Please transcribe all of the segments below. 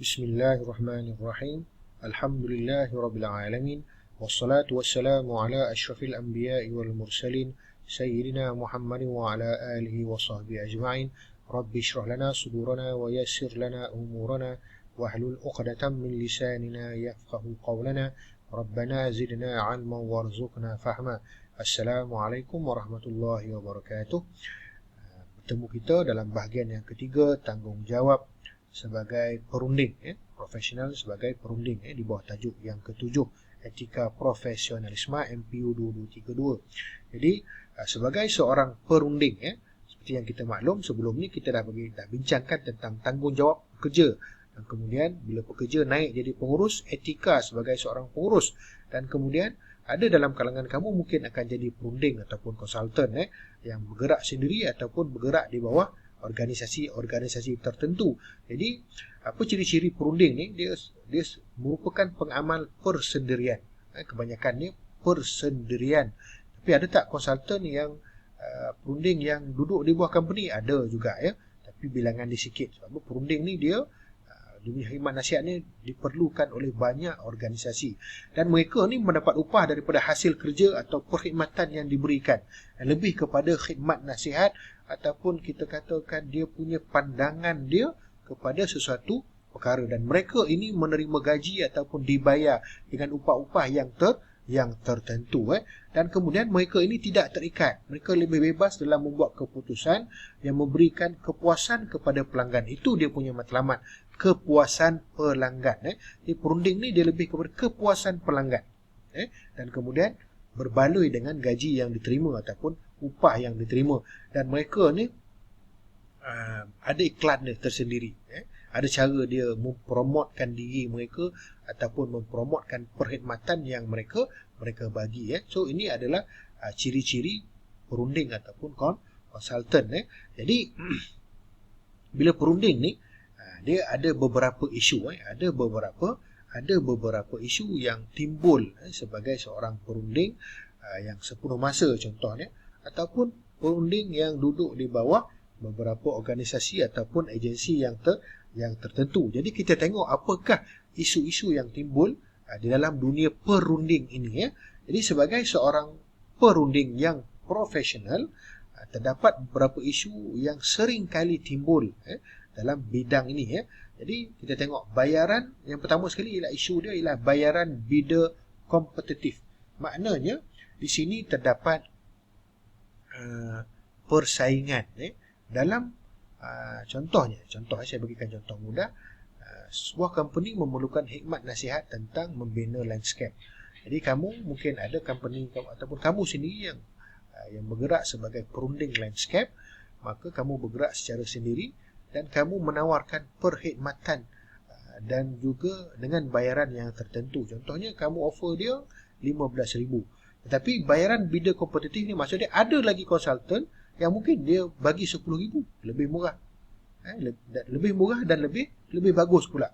Bismillahirrahmanirrahim. Alhamdulillahirabbil alamin. Wassalatu wassalamu ala asyrafil anbiya'i wal mursalin sayyidina Muhammadin wa ala alihi wa sahbihi ajma'in. Rabbi shrah lana sudurana wa yassir lana umurana wahlul 'uqdatam min lisanina yafqahu qawlana. Rabbana zidna 'ilman warzuqna fahma. Assalamualaikum warahmatullahi wabarakatuh. Bertemu kita dalam bahagian yang ketiga, tanggungjawab sebagai perunding, profesional sebagai perunding, di bawah tajuk yang ketujuh, etika profesionalisme MPU 2232. Jadi sebagai seorang perunding, seperti yang kita maklum sebelum ni kita dah bincangkan tentang tanggungjawab pekerja, dan kemudian bila pekerja naik jadi pengurus, etika sebagai seorang pengurus, dan kemudian ada dalam kalangan kamu mungkin akan jadi perunding ataupun konsultan, yang bergerak sendiri ataupun bergerak di bawah organisasi-organisasi tertentu. Jadi apa ciri-ciri perunding ni? Dia merupakan pengamal persendirian. Kebanyakannya persendirian. Tapi ada tak konsultan yang perunding yang duduk di bawah company? Ada juga, tapi bilangan dia sikit. Sebab perunding ni dia khidmat nasihat ni diperlukan oleh banyak organisasi, dan mereka ni mendapat upah daripada hasil kerja atau perkhidmatan yang diberikan, dan lebih kepada khidmat nasihat ataupun kita katakan dia punya pandangan dia kepada sesuatu perkara, dan mereka ini menerima gaji ataupun dibayar dengan upah-upah yang tertentu, dan kemudian mereka ini tidak terikat. Mereka lebih bebas dalam membuat keputusan yang memberikan kepuasan kepada pelanggan. Itu dia punya matlamat, kepuasan pelanggan. Jadi perunding ni dia lebih kepada kepuasan pelanggan, dan kemudian berbaloi dengan gaji yang diterima ataupun upah yang diterima. Dan mereka ni ada iklan dia tersendiri, ada cara dia mempromotkan diri mereka ataupun mempromotkan perkhidmatan yang mereka bagi. So ini adalah ciri-ciri perunding ataupun konsultan. Jadi bila perunding ni dia ada beberapa isu, ada beberapa isu yang timbul sebagai seorang perunding yang sepenuh masa contohnya, ataupun perunding yang duduk di bawah beberapa organisasi ataupun agensi yang tertentu. Jadi kita tengok apakah isu-isu yang timbul di dalam dunia perunding ini. Jadi sebagai seorang perunding yang profesional, terdapat beberapa isu yang sering kali timbul dalam bidang ini. Jadi kita tengok bayaran. Yang pertama sekali ialah isu dia ialah bayaran bidder kompetitif. Maknanya di sini terdapat persaingan dalam contoh saya bagikan contoh mudah. Sebuah company memerlukan hikmat nasihat tentang membina landscape. Jadi kamu mungkin ada company ataupun kamu sendiri yang bergerak sebagai perunding landscape, maka kamu bergerak secara sendiri dan kamu menawarkan perkhidmatan dan juga dengan bayaran yang tertentu. Contohnya kamu offer dia 15,000. Tetapi bayaran bidder kompetitif ni maksudnya ada lagi konsultan yang mungkin dia bagi 10,000, lebih murah. Lebih murah dan lebih bagus pula.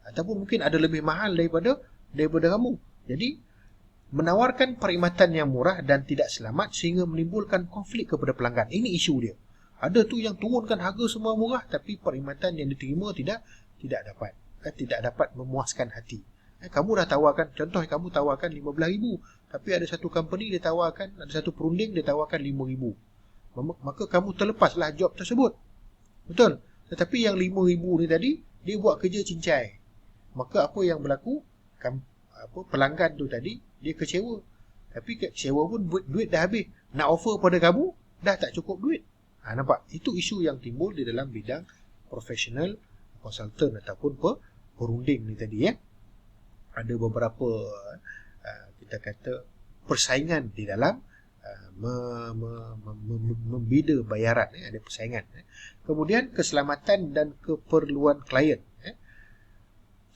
Ataupun mungkin ada lebih mahal daripada kamu. Jadi menawarkan perkhidmatan yang murah dan tidak selamat sehingga menimbulkan konflik kepada pelanggan. Ini isu dia. Ada tu yang turunkan harga semua murah tapi perkhidmatan yang diterima tidak dapat memuaskan hati. Kamu dah tawarkan, contoh kamu tawarkan 15,000, tapi ada satu company dia tawarkan, ada satu perunding dia tawarkan 5,000. Maka kamu terlepaslah job tersebut. Betul? Tetapi yang 5,000 ni tadi dia buat kerja cincai. Maka apa yang berlaku? Pelanggan tu tadi dia kecewa. Tapi kecewa pun duit dah habis. Nak offer pada kamu dah tak cukup duit. Nampak? Itu isu yang timbul di dalam bidang profesional konsultan ataupun perunding ni tadi. Ada beberapa kita kata persaingan di dalam membida bayaran. Ada persaingan. Kemudian keselamatan dan keperluan klien.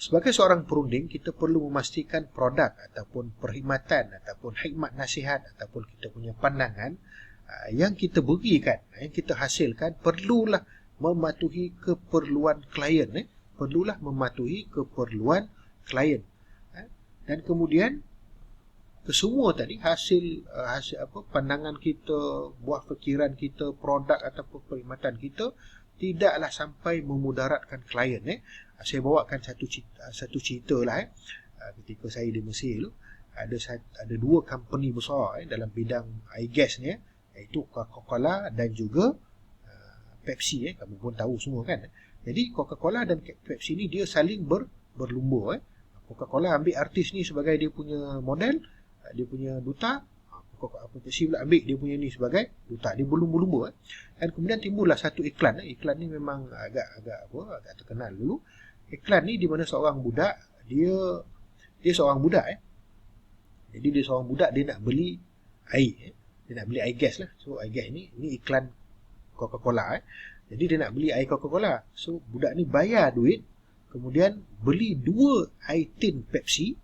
Sebagai seorang perunding, kita perlu memastikan produk ataupun perkhidmatan ataupun hikmat nasihat ataupun kita punya pandangan yang kita berikan, yang kita hasilkan perlulah mematuhi keperluan klien. Perlulah mematuhi keperluan klien. Dan kemudian kesemua tadi hasil pandangan kita, buah fikiran kita, produk ataupun perkhidmatan kita tidaklah sampai memudaratkan klien. Saya bawakan satu cerita lah. Ketika saya di Mesir tu, ada dua company besar dalam bidang air gas ni, iaitu Coca-Cola dan juga Pepsi. Kamu pun tahu semua kan. Jadi Coca-Cola dan Pepsi ni dia saling berlumba. Coca-Cola ambil artis ni sebagai dia punya model, dia punya duta. Pepsi pula ambil dia punya ni sebagai duta. Dia berlumba-lumba. Dan kemudian timbullah satu iklan. Iklan ni memang agak terkenal dulu. Iklan ni di mana seorang budak, dia seorang budak. Jadi dia seorang budak, dia nak beli air. Dia nak beli air gas lah. So air gas ni iklan Coca-Cola. Jadi dia nak beli air Coca-Cola. So budak ni bayar duit, kemudian beli 2 air tin Pepsi,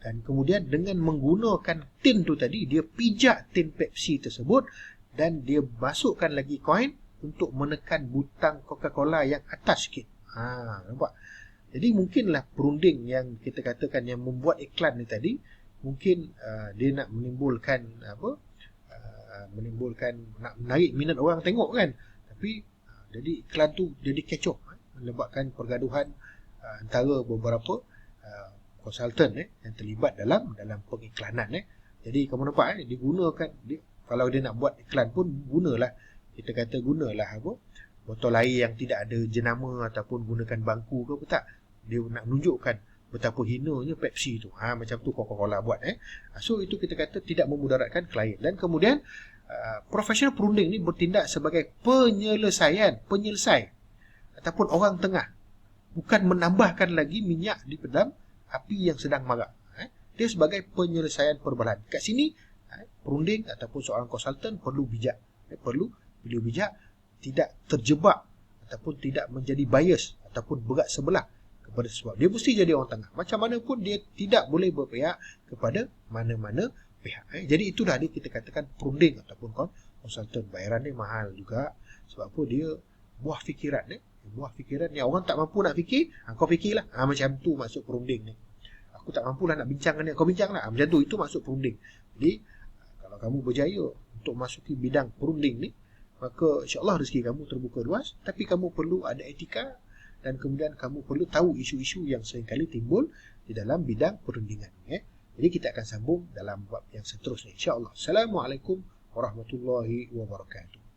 dan kemudian dengan menggunakan tin tu tadi, dia pijak tin Pepsi tersebut dan dia masukkan lagi koin untuk menekan butang Coca-Cola yang atas sikit. Nampak? Jadi mungkinlah perunding yang kita katakan yang membuat iklan ni tadi, mungkin dia nak menimbulkan nak menarik minat orang tengok kan. Tapi jadi iklan tu jadi kecoh, menyebabkan pergaduhan antara beberapa konsultan yang terlibat dalam pengiklanan. Jadi kamu nampak digunakan kalau dia nak buat iklan pun gunalah botol air yang tidak ada jenama ataupun gunakan bangku ke apa tak. Dia nak menunjukkan betapa hinanya Pepsi tu. Macam tu Coca-Cola buat. So itu kita kata tidak memudaratkan klien. Dan kemudian profesional perunding ni bertindak sebagai penyelesai ataupun orang tengah, bukan menambahkan lagi minyak di dalam api yang sedang marak. Dia sebagai penyelesaian perbalahan. Kat sini perunding ataupun seorang konsultan perlu bijak, tidak terjebak ataupun tidak menjadi bias ataupun berat sebelah kepada sesuatu. Dia mesti jadi orang tengah. Macam mana pun dia tidak boleh berpihak kepada mana-mana pihak. Jadi itulah dia kita katakan perunding ataupun konsultan. Bayaran dia mahal juga. Sebab apa? Dia buah fikiran. Buah fikiran yang orang tak mampu nak fikir, kau fikirlah. Macam tu maksud perunding ni. Aku tak mampu lah nak bincang dengan dia, kau bincang lah. Macam tu, itu maksud perunding. Jadi kalau kamu berjaya untuk masuki bidang perunding ni, maka insyaAllah rezeki kamu terbuka luas. Tapi kamu perlu ada etika, dan kemudian kamu perlu tahu isu-isu yang seringkali timbul di dalam bidang perundingan. Jadi kita akan sambung dalam bab yang seterusnya insyaAllah. Assalamualaikum warahmatullahi wabarakatuh.